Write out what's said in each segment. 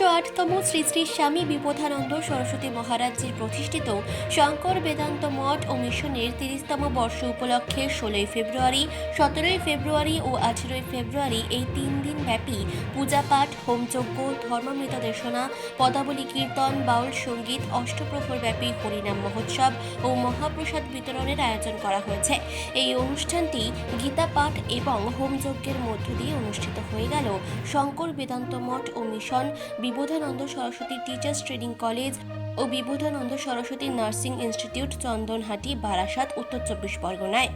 108তম শ্রী শ্রী স্বামী বিবোধানন্দ সরস্বতী মহারাজজির প্রতিষ্ঠিত শঙ্কর বেদান্ত মঠ ও মিশনের 30তম বর্ষ উপলক্ষে 16 ফেব্রুয়ারি, 17 ফেব্রুয়ারি ও 18 ফেব্রুয়ারি এই 3 দিন ব্যাপী পূজাপাঠ, হোমযজ্ঞ, ধর্মামৃত দেশনা, পদাবলী কীর্তন, বাউল সঙ্গীত, অষ্টপ্রহর ব্যাপী হরিনাম মহোৎসব ও মহাপ্রসাদ বিতরণের আয়োজন করা হয়েছে। এই অনুষ্ঠানটি গীতা পাঠ এবং হোমযজ্ঞের মধ্য দিয়ে অনুষ্ঠিত হয়ে গেল শঙ্কর বেদান্ত মঠ ও mission, Bibodhananda Saraswati teachers training college ও বিবোধানন্দ সরস্বতী নার্সিং ইনস্টিটিউট, চন্দনহাটি, বারাসাত, উত্তর 24 পরগনায়।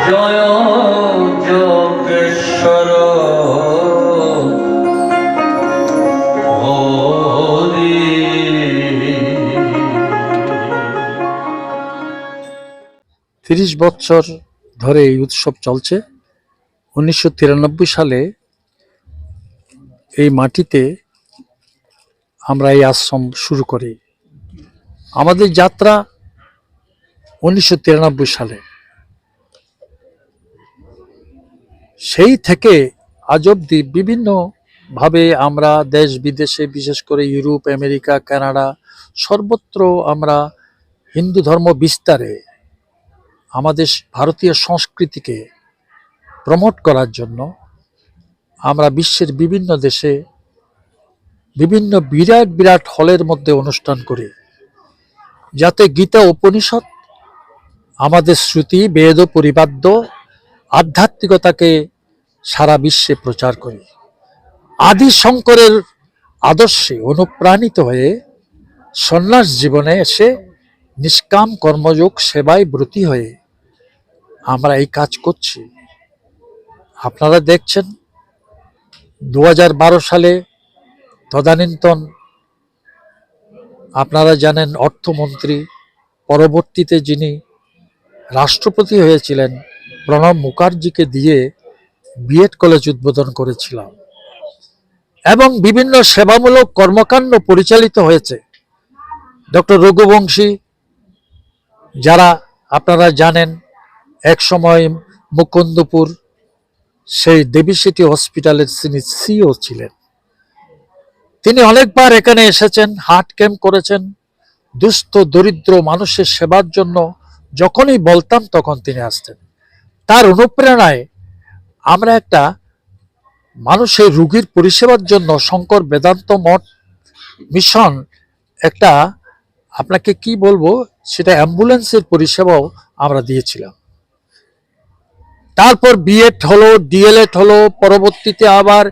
জয় যোগেশ্বর হরি। 30 বছর ধরে এই উৎসব চলছে। 1993 সালে এই মাটিতে আমরা এই আশ্রম শুরু করি। আমাদের যাত্রা 1993 সালে, সেই থেকে আজ অবধি বিভিন্নভাবে আমরা দেশ বিদেশে, বিশেষ করে ইউরোপ, আমেরিকা, কানাডা, সর্বত্র আমরা হিন্দু ধর্ম বিস্তারে, আমাদের ভারতীয় সংস্কৃতিকে প্রমোট করার জন্য আমরা বিশ্বের বিভিন্ন দেশে বিভিন্ন বিরাট বিরাট হলের মধ্যে অনুষ্ঠান করি, যাতে গীতা উপনিষদ, আমাদের শ্রুতি, বেদ, পরিবাদ্য আধ্যাত্মিকতাকে সারা বিশ্বে প্রচার করি। আদি শঙ্করের আদর্শে অনুপ্রাণিত হয়ে সন্ন্যাস জীবনে এসে নিষ্কাম কর্মযোগ সেবায় ব্রতী হয়ে আমরা এই কাজ করছি। আপনারা দেখছেন 2012 সালে তদানীন্তন, আপনারা জানেন, অর্থমন্ত্রী, পরবর্তীতে যিনি রাষ্ট্রপতি হয়েছিলেন, প্রণব মুখার্জিকে দিয়ে বিএড কলেজ উদ্বোধন করেছিলাম এবং বিভিন্ন সেবামূলক কর্মকাণ্ড পরিচালিত হয়েছে। ডক্টর রঘুবংশী, যারা আপনারা জানেন, এক সময় মুকুন্দপুর সেই দেবী সিটি হসপিটালের তিনি সিও ছিলেন। তিনি অনেকবার এখানে এসেছেন, হার্ট ক্যাম্প করেছেন, দুস্থ দরিদ্র মানুষের সেবার জন্য যখনই বলতাম তখন তিনি আসতেন। তার অনুপ্রেরণায় আমরা একটা মানুষের রোগীর পরিষেবার জন্য শঙ্কর বেদান্ত মঠ মিশন, একটা আপনাকে কি বলবো, সেটা অ্যাম্বুলেন্সের পরিষেবাও আমরা দিয়েছিলাম। তারপর বিএড হলো, ডিএলএড হলো, পরবর্তীতে আবার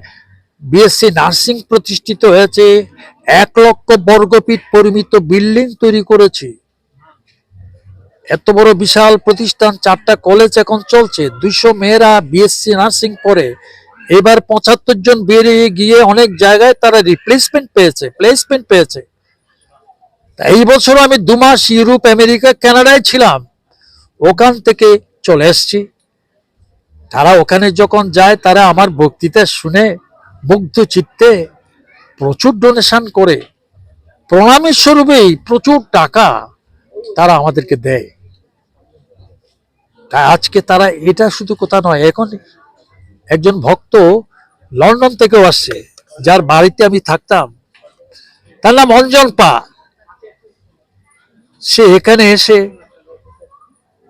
বিএসসি নার্সিং প্রতিষ্ঠিত হয়েছে। 1 লক্ষ বর্গফিট পরিমিত বিল্ডিং তৈরি করেছি। এত বড় বিশাল প্রতিষ্ঠান, 4টা কলেজ এখন চলছে। 200 মেয়েরা বিএসসি নার্সিং পড়ে। এবার 75 জন বেরিয়ে গিয়ে অনেক জায়গায় তারা প্লেসমেন্ট পেয়েছে। তা এই বছর আমি 2 মাস ইউরোপ, আমেরিকা, কানাডায় ছিলাম, ওখান থেকে চলে এসছি। তারা ওখানে যখন যায়, তারা আমার বক্তৃতা শুনে মুগ্ধ চিত্তে প্রচুর ডোনেশন করে, প্রণামী স্বরূপেই প্রচুর টাকা তারা আমাদেরকে দেয়। তাই আজকে তারা, এটা শুধু কথা নয়, এখন একজন ভক্ত লন্ডন থেকেও আসছে, যার বাড়িতে আমি থাকতাম, তার নাম অঞ্জন পা। সে এখানে এসে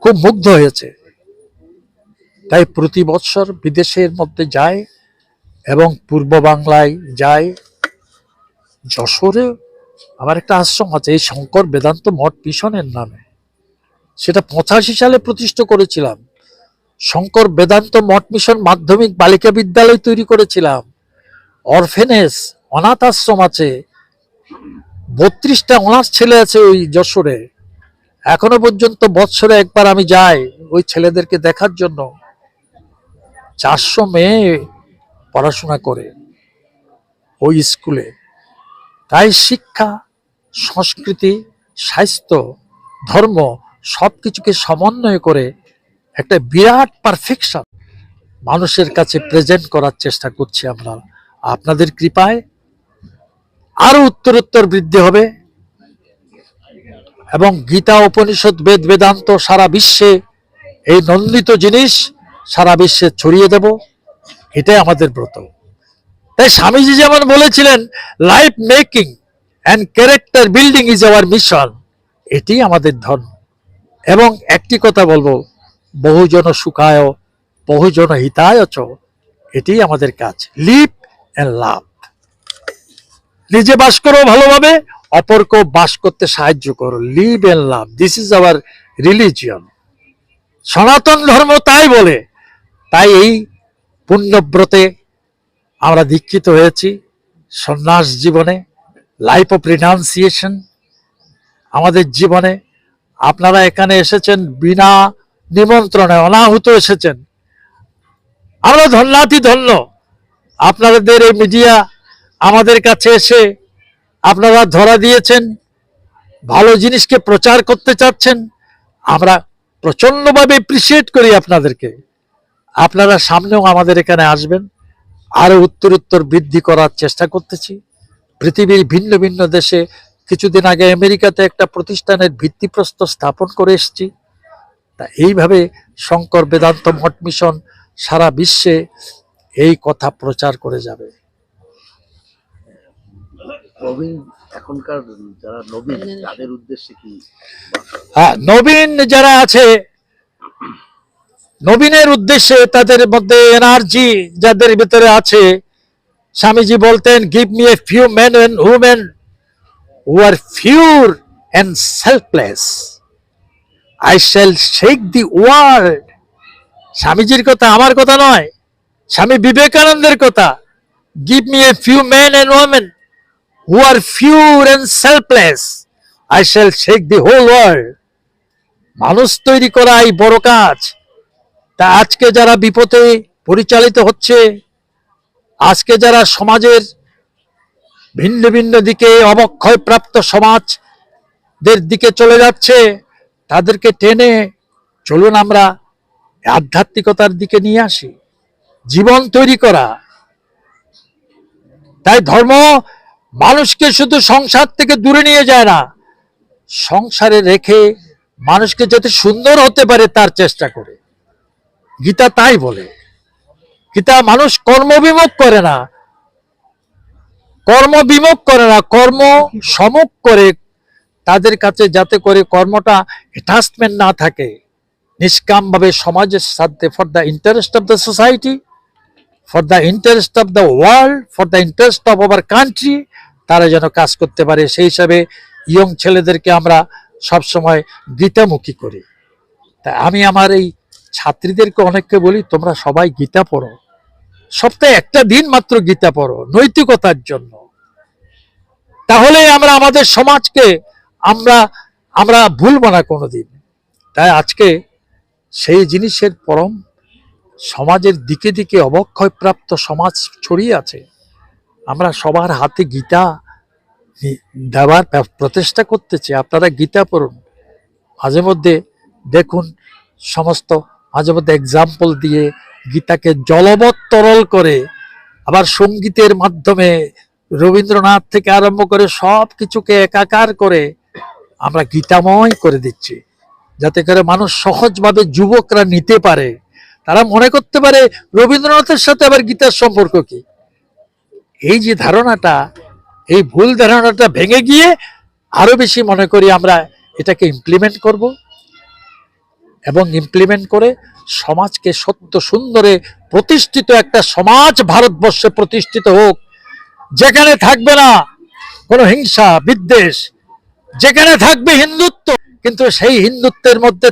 খুব মুগ্ধ হয়েছে। তাই প্রতি বৎসর বিদেশের মধ্যে যায় এবং পূর্ব বাংলায় যায়। যশোরে আমার একটা আশ্রম আছে, এই শঙ্কর বেদান্ত মঠ মিশনের নামে। সেটা 85 সালে প্রতিষ্ঠা করেছিলাম। শঙ্কর বেদান্ত মঠ মিশন মাধ্যমিক বালিকা বিদ্যালয় তৈরি করেছিলাম। অরফেনেস, অনাথ আশ্রম আছে, 32টা অনাথ ছেলে আছে ওই যশোরে। এখনো পর্যন্ত বৎসরে একবার আমি যাই ওই ছেলেদেরকে দেখার জন্য। 400 মেয়ে পড়াশোনা করে ওই স্কুলে। তাই শিক্ষা, সংস্কৃতি, স্বাস্থ্য, ধর্ম সবকিছুকে সমন্বয় করে একটা বিরাট পারফেকশন মানুষের কাছে প্রেজেন্ট করার চেষ্টা করছি আমরা। আপনাদের কৃপায় আরো উত্তরোত্তর বৃদ্ধি হবে এবং গীতা, উপনিষদ, বেদ, বেদান্ত সারা বিশ্বে, এই নন্দিত জিনিস সারা বিশ্বে ছড়িয়ে দেব, এটাই আমাদের ব্রত। তাই স্বামীজি যেমন বলেছিলেন, life making and character building is our mission, এটি আমাদের ধর্ম। এবং একটি কথা বলবো, বহুজন সুখায় বহুজন হিতায় চ, এটি আমাদের কাজ। Live and love. নিজে বাস করো ভালোভাবে, অপরকেও বাস করতে সাহায্য করো। Live and love, this is our religion. সনাতন ধর্ম তাই বলে। তাই এই পুণ্যব্রতে আমরা দীক্ষিত হয়েছি। সন্ন্যাস জীবনে, লাইফ অফ রিনাউন্সিয়েশন আমাদের জীবনে। আপনারা এখানে এসেছেন বিনা নিমন্ত্রণে, অনাহুত এসেছেন। আমরা ধন্যাতি ধন্য। আপনাদের এই মিডিয়া আমাদের কাছে এসে আপনারা ধরা দিয়েছেন, ভালো জিনিসকে প্রচার করতে চাচ্ছেন। আমরা প্রচন্ডভাবে এপ্রিসিয়েট করি আপনাদেরকে। আপনারা সামনেও আমাদের এখানে আসবেন, আরো উত্তরোত্তর বৃদ্ধি করার চেষ্টা করতেছি। পৃথিবীর ভিন্ন ভিন্ন দেশে, কিছুদিন আগে আমেরিকাতে একটা প্রতিষ্ঠানের ভিত্তিপ্রস্তর স্থাপন করে এসেছি। তা এইভাবে শঙ্কর বেদান্ত মঠ মিশন সারা বিশ্বে এই কথা প্রচার করে যাবে। প্রবীণ এখনকার যারা নবীন, তাদের উদ্দেশ্যে কি? হ্যাঁ, নবীন যারা আছে, নবীনের উদ্দেশ্যে, তাদের মধ্যে এনার্জি যাদের ভিতরে আছে, স্বামীজি বলতেন, give me a few men and women who are pure and selfless, I shall shake the world. স্বামীজির কথা, আমার কথা নয়, স্বামী বিবেকানন্দের কথা। Give me a few men and women who are pure and selfless, I shall shake the whole world. মানুষ তৈরি করা এই বড় কাজ। তা আজকে যারা বিপথে পরিচালিত হচ্ছে, আজকে যারা সমাজের ভিন্ন ভিন্ন দিকে, অবক্ষয় প্রাপ্ত সমাজদের দিকে চলে যাচ্ছে, তাদেরকে টেনে চলুন আমরা আধ্যাত্মিকতার দিকে নিয়ে আসি, জীবন তৈরি করা। তাই ধর্ম মানুষকে শুধু সংসার থেকে দূরে নিয়ে যায় না, সংসারে রেখে মানুষকে যাতে সুন্দর হতে পারে তার চেষ্টা করে। গীতা তাই বলে। গীতা মানুষ কর্মবিমুখ করে না, কর্ম সমুখ করে তাদের কাছে, যাতে করে কর্মটা অ্যাটাচমেন্ট না থাকে, নিষ্কাম ভাবে সমাজের সাথে, for the interest of the society, for the interest of the world, for the interest of our country, তারা যেন কাজ করতে পারে। সেই হিসাবে ইয়ং ছেলেদেরকে আমরা সবসময় গীতামুখী করি। তাই আমি আমার এই ছাত্রীদেরকে অনেককে বলি, তোমরা সবাই গীতা পড়ো, সপ্তাহে একটা দিন মাত্র গীতা পড়ো, নৈতিকতার জন্য। তাহলে আমরা আমাদের সমাজকে আমরা ভুলবো না কোনোদিন। তাই আজকে সেই জিনিসের পরম, সমাজের দিকে দিকে অবক্ষয় প্রাপ্ত সমাজ ছড়িয়ে আছে। আমরা সবার হাতে গীতা দেওয়ার প্রচেষ্টা করতেছি। আপনারা গীতা পড়ুন, মাঝে মধ্যে দেখুন, সমস্ত মাঝে মধ্যে এক্সাম্পল দিয়ে গীতাকে জলবৎ তরল করে, আবার সঙ্গীতের মাধ্যমে রবীন্দ্রনাথ থেকে আরম্ভ করে সব কিছুকে একাকার করে আমরা গীতাময় করে দিচ্ছি, যাতে করে মানুষ সহজভাবে, যুবকরা নিতে পারে। তারা মনে করতে পারে রবীন্দ্রনাথের সাথে আবার গীতার সম্পর্ক কি। এই যে ধারণাটা, এই ভুল ধারণাটা ভেঙে গিয়ে আরো বেশি মনে করি আমরা এটাকে ইমপ্লিমেন্ট করব, এবং ইমপ্লিমেন্ট করে সমাজকে সত্য সুন্দরে প্রতিষ্ঠিত একটা সমাজ ভারতবর্ষে প্রতিষ্ঠিত হোক, যেখানে থাকবে না কোনো হিংসা বিদ্বেষ, যেখানে থাকবে হিন্দুত্ব, কিন্তু সেই হিন্দুত্বের মধ্যে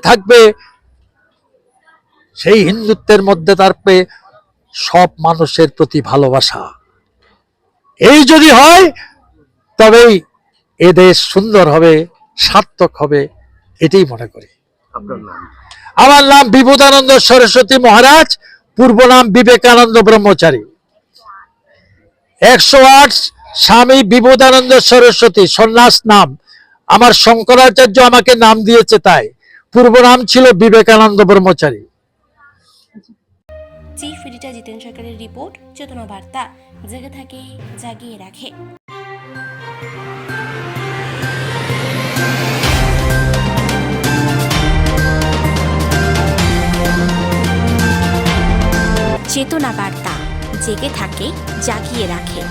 থাকবে সব মানুষের প্রতি ভালোবাসা। এই যদি হয় তবেই এ দেশ সুন্দর হবে, সার্থক হবে, এটাই মনে করি। আপনার নাম? আমার নাম বিবোধানন্দ সরস্বতী মহারাজ, পূর্ব নাম বিবেকানন্দ ব্রহ্মচারী। 108 স্বামী বিবোধানন্দ সরস্বতী সন্ন্যাস নাম। আমার শঙ্করাচার্য আমাকে নাম দিয়েছে, তাই পূর্ব নাম ছিল বিবেকানন্দ ব্রহ্মচারী। চিফ এডিটর জিতেন সরকারের রিপোর্ট, চেতনা বার্তা, জেগে থাকে, জাগিয়ে রাখে। চেতনা বার্তা, জেগে থাকে, জাগিয়ে রাখে।